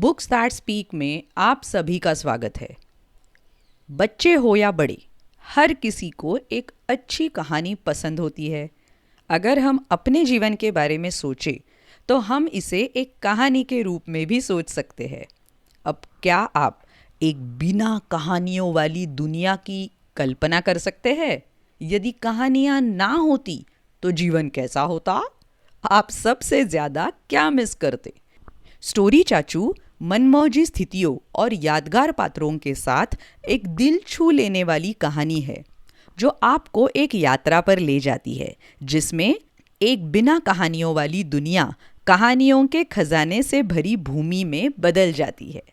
Books that speak में आप सभी का स्वागत है। बच्चे हो या बड़े, हर किसी को एक अच्छी कहानी पसंद होती है। अगर हम अपने जीवन के बारे में सोचें तो हम इसे एक कहानी के रूप में भी सोच सकते हैं। अब क्या आप एक बिना कहानियों वाली दुनिया की कल्पना कर सकते हैं? यदि कहानियाँ ना होती तो जीवन कैसा होता? आप सबसे ज़्यादा क्या मिस करते? स्टोरी चाचू मनमौजी स्थितियों और यादगार पात्रों के साथ एक दिल छू लेने वाली कहानी है जो आपको एक यात्रा पर ले जाती है, जिसमें एक बिना कहानियों वाली दुनिया कहानियों के खजाने से भरी भूमि में बदल जाती है।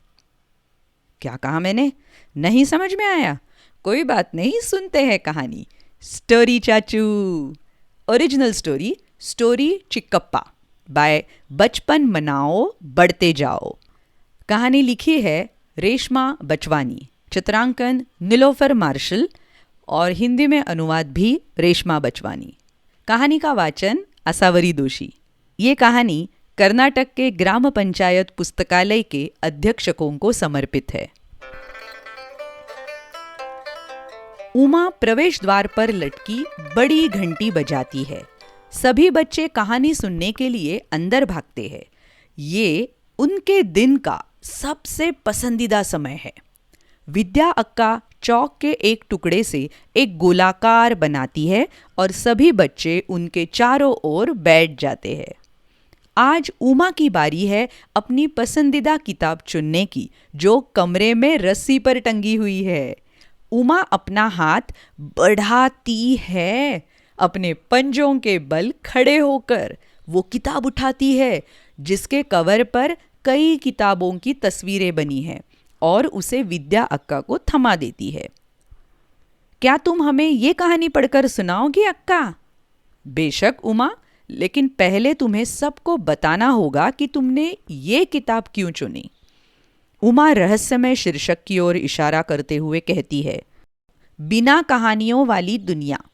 क्या कहा मैंने? नहीं समझ में आया? कोई बात नहीं, सुनते हैं कहानी स्टोरी चाचू। ओरिजिनल स्टोरी स्टोरी चिक्कप्पा बाय बचपन मनाओ बढ़ते जाओ। कहानी लिखी है रेशमा बचवानी, चित्रांकन नीलोफर मार्शल और हिंदी में अनुवाद भी रेशमा बचवानी। कहानी का वाचन आसावरी दोषी। ये कहानी कर्नाटक के ग्राम पंचायत पुस्तकालय के अध्यक्षकों को समर्पित है। उमा प्रवेश द्वार पर लटकी बड़ी घंटी बजाती है। सभी बच्चे कहानी सुनने के लिए अंदर भागते हैं। ये उनके दिन का सबसे पसंदीदा समय है। विद्या अक्का चौक के एक टुकड़े से एक गोलाकार बनाती है और सभी बच्चे उनके चारों ओर बैठ जाते हैं। आज उमा की बारी है अपनी पसंदीदा किताब चुनने की, जो कमरे में रस्सी पर टंगी हुई है। उमा अपना हाथ बढ़ाती है। अपने पंजों के बल खड़े होकर वो किताब उठाती है जिसके कवर पर कई किताबों की तस्वीरें बनी हैं और उसे विद्या अक्का को थमा देती है। क्या तुम हमें ये कहानी पढ़कर सुनाओगी अक्का? बेशक उमा, लेकिन पहले तुम्हें सबको बताना होगा कि तुमने ये किताब क्यों चुनी। उमा रहस्यमय शीर्षक की ओर इशारा करते हुए कहती है, बिना कहानियों वाली दुनिया।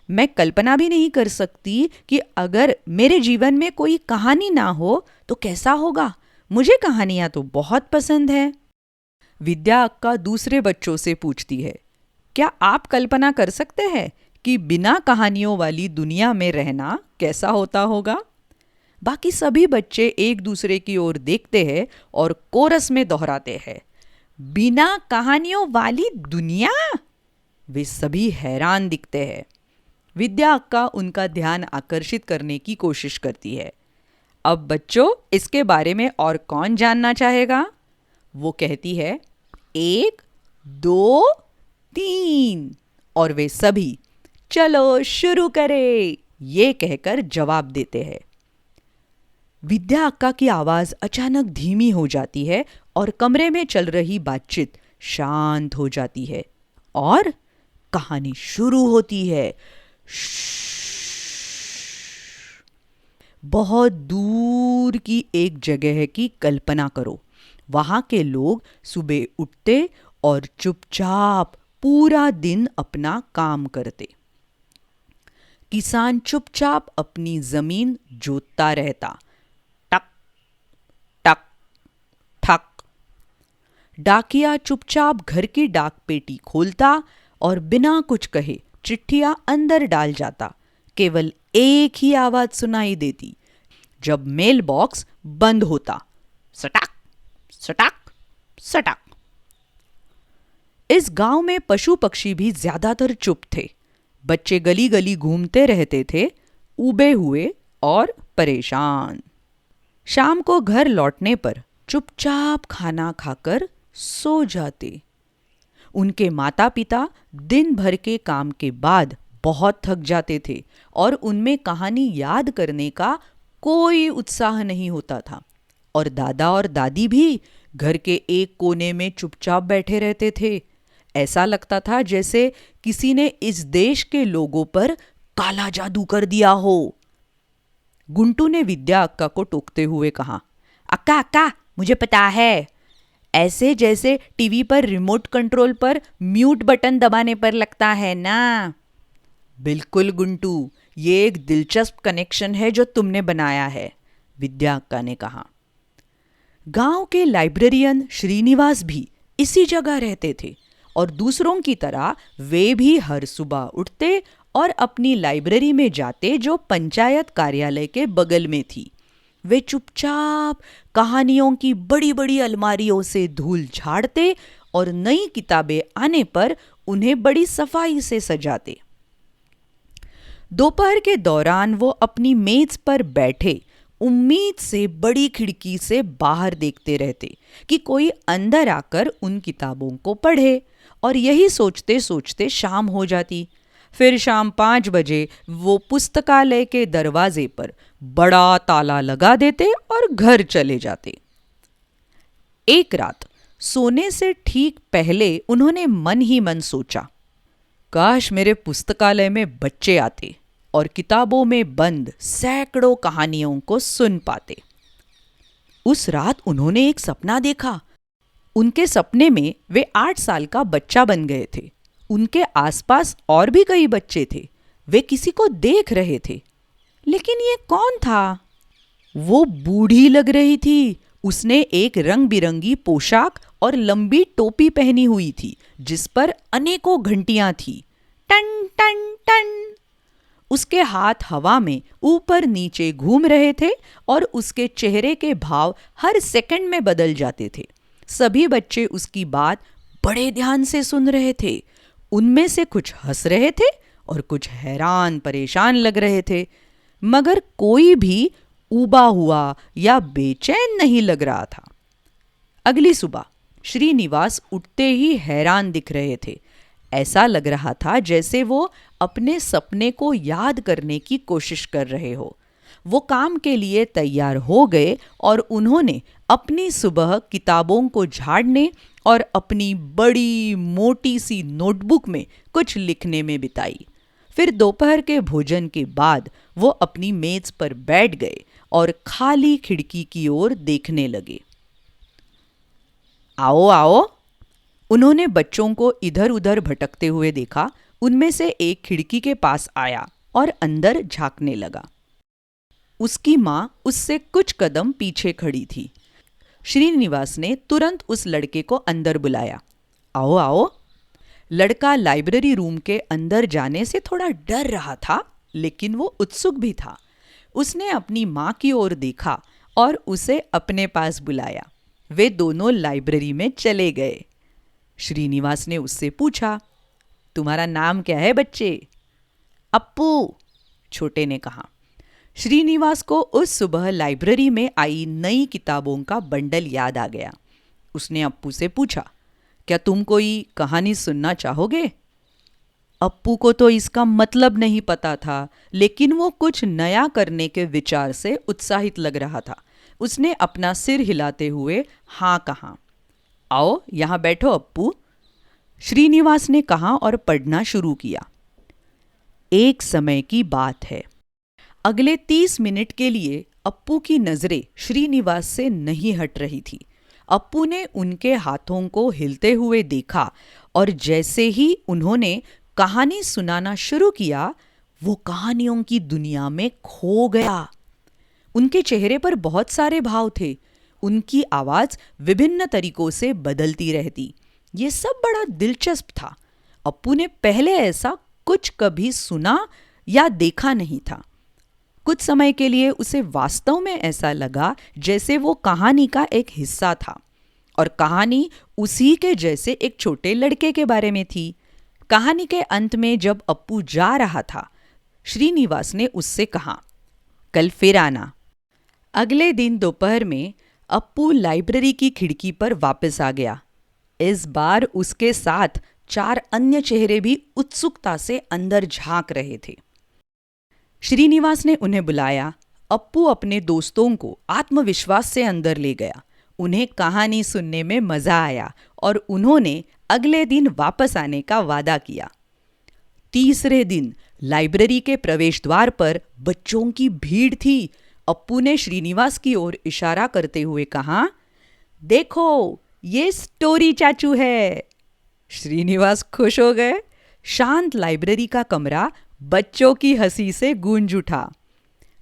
मैं कल्पना भी नहीं कर सकती कि अगर मेरे जीवन में कोई कहानी ना हो तो कैसा होगा। मुझे कहानियां तो बहुत पसंद है। विद्या अक्का दूसरे बच्चों से पूछती है, क्या आप कल्पना कर सकते हैं कि बिना कहानियों वाली दुनिया में रहना कैसा होता होगा? बाकी सभी बच्चे एक दूसरे की ओर देखते हैं और कोरस में दोहराते हैं, बिना कहानियों वाली दुनिया। वे सभी हैरान दिखते हैं। विद्या अक्का उनका ध्यान आकर्षित करने की कोशिश करती है। अब बच्चों, इसके बारे में और कौन जानना चाहेगा? वो कहती है, 1, 2, 3 और वे सभी चलो शुरू करें ये कहकर जवाब देते हैं। विद्या अक्का की आवाज अचानक धीमी हो जाती है और कमरे में चल रही बातचीत शांत हो जाती है और कहानी शुरू होती है। बहुत दूर की एक जगह की कल्पना करो। वहां के लोग सुबह उठते और चुपचाप पूरा दिन अपना काम करते। किसान चुपचाप अपनी जमीन जोतता रहता। टक टक ठक। डाकिया चुपचाप घर की डाक पेटी खोलता और बिना कुछ कहे चिट्ठियां अंदर डाल जाता। केवल एक ही आवाज सुनाई देती जब मेल बॉक्स बंद होता, सटाक सटाक सटाक। इस गांव में पशु पक्षी भी ज्यादातर चुप थे। बच्चे गली गली घूमते रहते थे, उबे हुए और परेशान। शाम को घर लौटने पर चुपचाप खाना खाकर सो जाते। उनके माता पिता दिन भर के काम के बाद बहुत थक जाते थे और उनमें कहानी याद करने का कोई उत्साह नहीं होता था। और दादा और दादी भी घर के एक कोने में चुपचाप बैठे रहते थे। ऐसा लगता था जैसे किसी ने इस देश के लोगों पर काला जादू कर दिया हो। गुंटू ने विद्या अक्का को टोकते हुए कहा, अक्का अक्का, मुझे पता है, ऐसे जैसे टीवी पर रिमोट कंट्रोल पर म्यूट बटन दबाने पर लगता है ना। बिल्कुल गुंटू, ये एक दिलचस्प कनेक्शन है जो तुमने बनाया है, विद्या अक्का ने कहा। गांव के लाइब्रेरियन श्रीनिवास भी इसी जगह रहते थे और दूसरों की तरह वे भी हर सुबह उठते और अपनी लाइब्रेरी में जाते जो पंचायत कार्यालय के बगल में थी। वे चुपचाप कहानियों की बड़ी बड़ी अलमारियों से धूल झाड़ते और नई किताबें आने पर उन्हें बड़ी सफाई से सजाते। दोपहर के दौरान वो अपनी मेज पर बैठे उम्मीद से बड़ी खिड़की से बाहर देखते रहते कि कोई अंदर आकर उन किताबों को पढ़े, और यही सोचते सोचते शाम हो जाती। फिर शाम 5 बजे वो पुस्तकालय के दरवाजे पर बड़ा ताला लगा देते और घर चले जाते। एक रात सोने से ठीक पहले उन्होंने मन ही मन सोचा, काश मेरे पुस्तकालय में बच्चे आते और किताबों में बंद सैकड़ों कहानियों को सुन पाते। उस रात उन्होंने एक सपना देखा। उनके सपने में वे 8 साल का बच्चा बन गए थे। उनके आसपास और भी कई बच्चे थे। वे किसी को देख रहे थे, लेकिन ये कौन था? वो बूढ़ी लग रही थी। उसने एक रंग बिरंगी पोशाक और लंबी टोपी पहनी हुई थी जिस पर अनेकों घंटियां थी। टन टन टन। उसके हाथ हवा में ऊपर नीचे घूम रहे थे और उसके चेहरे के भाव हर सेकंड में बदल जाते थे। सभी बच्चे उसकी बात बड़े ध्यान से सुन रहे थे। उनमें से कुछ हंस रहे थे और कुछ हैरान परेशान लग रहे थे, मगर कोई भी ऊबा हुआ या बेचैन नहीं लग रहा था। अगली सुबह श्रीनिवास उठते ही हैरान दिख रहे थे। ऐसा लग रहा था जैसे वो अपने सपने को याद करने की कोशिश कर रहे हो। वो काम के लिए तैयार हो गए और उन्होंने अपनी सुबह किताबों को झाड़ने और अपनी बड़ी मोटी सी नोटबुक में कुछ लिखने में बिताई। फिर दोपहर के भोजन के बाद वो अपनी मेज पर बैठ गए और खाली खिड़की की ओर देखने लगे। आओ आओ, उन्होंने बच्चों को इधर उधर भटकते हुए देखा। उनमें से एक खिड़की के पास आया और अंदर झांकने लगा। उसकी माँ उससे कुछ कदम पीछे खड़ी थी। श्रीनिवास ने तुरंत उस लड़के को अंदर बुलाया। आओ आओ। लड़का लाइब्रेरी रूम के अंदर जाने से थोड़ा डर रहा था, लेकिन वो उत्सुक भी था। उसने अपनी माँ की ओर देखा और उसे अपने पास बुलाया। वे दोनों लाइब्रेरी में चले गए। श्रीनिवास ने उससे पूछा, तुम्हारा नाम क्या है बच्चे? अप्पू, छोटे ने कहा। श्रीनिवास को उस सुबह लाइब्रेरी में आई नई किताबों का बंडल याद आ गया। उसने अप्पू से पूछा, क्या तुम कोई कहानी सुनना चाहोगे? अप्पू को तो इसका मतलब नहीं पता था, लेकिन वो कुछ नया करने के विचार से उत्साहित लग रहा था। उसने अपना सिर हिलाते हुए हाँ कहा। आओ यहाँ बैठो अप्पू, श्रीनिवास ने कहा और पढ़ना शुरू किया। एक समय की बात है। अगले 30 मिनट के लिए अप्पू की नजरें श्रीनिवास से नहीं हट रही थी। अप्पू ने उनके हाथों को हिलते हुए देखा और जैसे ही उन्होंने कहानी सुनाना शुरू किया, वो कहानियों की दुनिया में खो गया। उनके चेहरे पर बहुत सारे भाव थे। उनकी आवाज विभिन्न तरीकों से बदलती रहती। ये सब बड़ा दिलचस्प था। अप्पू ने पहले ऐसा कुछ कभी सुना या देखा नहीं था। कुछ समय के लिए उसे वास्तव में ऐसा लगा जैसे वो कहानी का एक हिस्सा था और कहानी उसी के जैसे एक छोटे लड़के के बारे में थी। कहानी के अंत में जब अप्पू जा रहा था, श्रीनिवास ने उससे कहा, कल फिर आना। अगले दिन दोपहर में अप्पू लाइब्रेरी की खिड़की पर वापस आ गया। इस बार उसके साथ 4 अन्य चेहरे भी उत्सुकता से अंदर झांक रहे थे। श्रीनिवास ने उन्हें बुलाया। अप्पू अपने दोस्तों को आत्मविश्वास से अंदर ले गया। उन्हें कहानी सुनने में मजा आया और उन्होंने अगले दिन वापस आने का वादा किया। तीसरे दिन लाइब्रेरी के प्रवेश द्वार पर बच्चों की भीड़ थी। अप्पू ने श्रीनिवास की ओर इशारा करते हुए कहा, देखो ये स्टोरी चाचू है। श्रीनिवास खुश हो गए। शांत लाइब्रेरी का कमरा बच्चों की हंसी से गूंज उठा।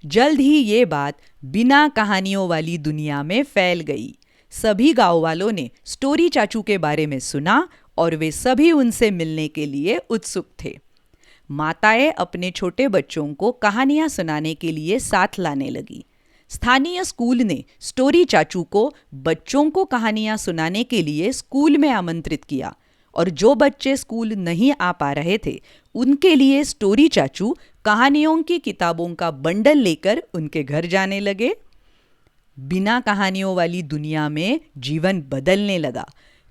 जल्द ही ये बात बिना कहानियों वाली दुनिया में फैल गई। सभी गांव वालों ने स्टोरी चाचू के बारे में सुना और वे सभी उनसे मिलने के लिए उत्सुक थे। माताएं अपने छोटे बच्चों को कहानियां सुनाने के लिए साथ लाने लगी। स्थानीय स्कूल ने स्टोरी चाचू को बच्चों को कहानियां सुनाने के लिए स्कूल में आमंत्रित किया और जो बच्चे स्कूल नहीं आ पा रहे थे उनके लिए स्टोरी चाचू कहानियों की किताबों का बंडल लेकर उनके घर जाने लगे। बिना कहानियों वाली दुनिया में जीवन बदलने लगा।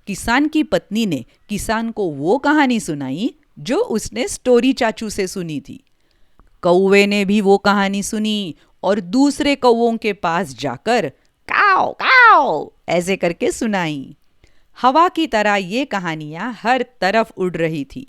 किसान की पत्नी ने किसान को वो कहानी सुनाई जो उसने स्टोरी चाचू से सुनी थी। कौवे ने भी वो कहानी सुनी और दूसरे कौवों के पास जाकर काओ काओ ऐसे करके सुनाई। हवा की तरह ये कहानियां हर तरफ उड़ रही थी।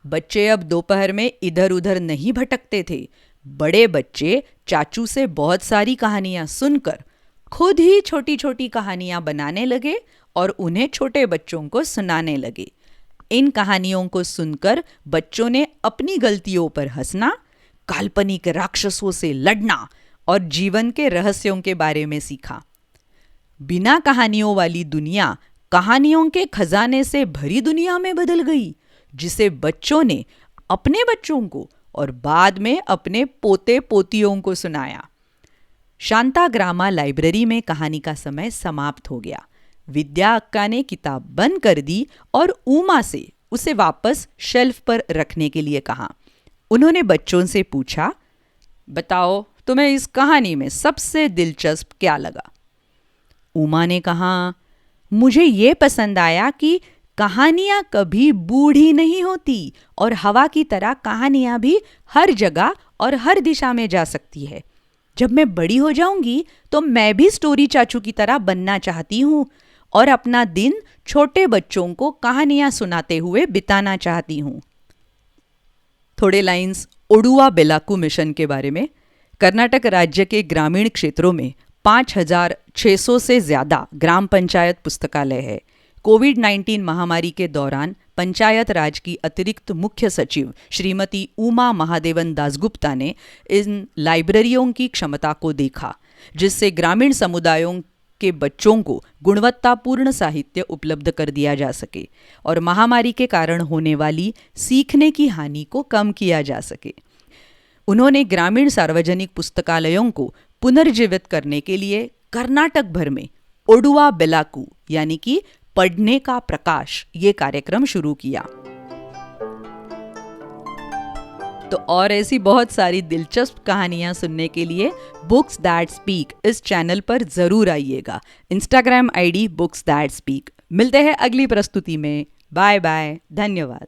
बच्चे अब दोपहर में इधर उधर नहीं भटकते थे। बड़े बच्चे चाचू से बहुत सारी कहानियां सुनकर खुद ही छोटी छोटी कहानियां बनाने लगे और उन्हें छोटे बच्चों को सुनाने लगे। इन कहानियों को सुनकर बच्चों ने अपनी गलतियों पर हंसना, काल्पनिक राक्षसों से लड़ना और जीवन के रहस्यों के बारे में सीखा। बिना कहानियों वाली दुनिया कहानियों के खजाने से भरी दुनिया में बदल गई, जिसे बच्चों ने अपने बच्चों को और बाद में अपने पोते पोतियों को सुनाया। शांताग्रामा लाइब्रेरी में कहानी का समय समाप्त हो गया। विद्या अक्का ने किताब बंद कर दी और उमा से उसे वापस शेल्फ पर रखने के लिए कहा। उन्होंने बच्चों से पूछा, बताओ तुम्हें इस कहानी में सबसे दिलचस्प क्या लगा? उमा ने कहा, मुझे ये पसंद आया कि कहानियां कभी बूढ़ी नहीं होती और हवा की तरह कहानियां भी हर जगह और हर दिशा में जा सकती है। जब मैं बड़ी हो जाऊंगी तो मैं भी स्टोरी चाचू की तरह बनना चाहती हूँ और अपना दिन छोटे बच्चों को कहानियां सुनाते हुए बिताना चाहती हूँ। थोड़े लाइंस ओडुआ बेलाकू मिशन के बारे में। कर्नाटक राज्य के ग्रामीण क्षेत्रों में 5,600 से ज्यादा ग्राम पंचायत पुस्तकालय है। कोविड-19 महामारी के दौरान पंचायत राज की अतिरिक्त मुख्य सचिव श्रीमती उमा महादेवन दासगुप्ता ने इन लाइब्रेरियों की क्षमता को देखा, जिससे ग्रामीण समुदायों के बच्चों को गुणवत्तापूर्ण साहित्य उपलब्ध कर दिया जा सके और महामारी के कारण होने वाली सीखने की हानि को कम किया जा सके। उन्होंने ग्रामीण सार्वजनिक पुस्तकालयों को पुनर्जीवित करने के लिए कर्नाटक भर में ओडुआ बेलाकू यानी कि पढ़ने का प्रकाश ये कार्यक्रम शुरू किया। तो और ऐसी बहुत सारी दिलचस्प कहानियां सुनने के लिए बुक्स दैट स्पीक इस चैनल पर जरूर आइएगा। Instagram ID books that speak. मिलते हैं अगली प्रस्तुति में। बाय बाय, धन्यवाद।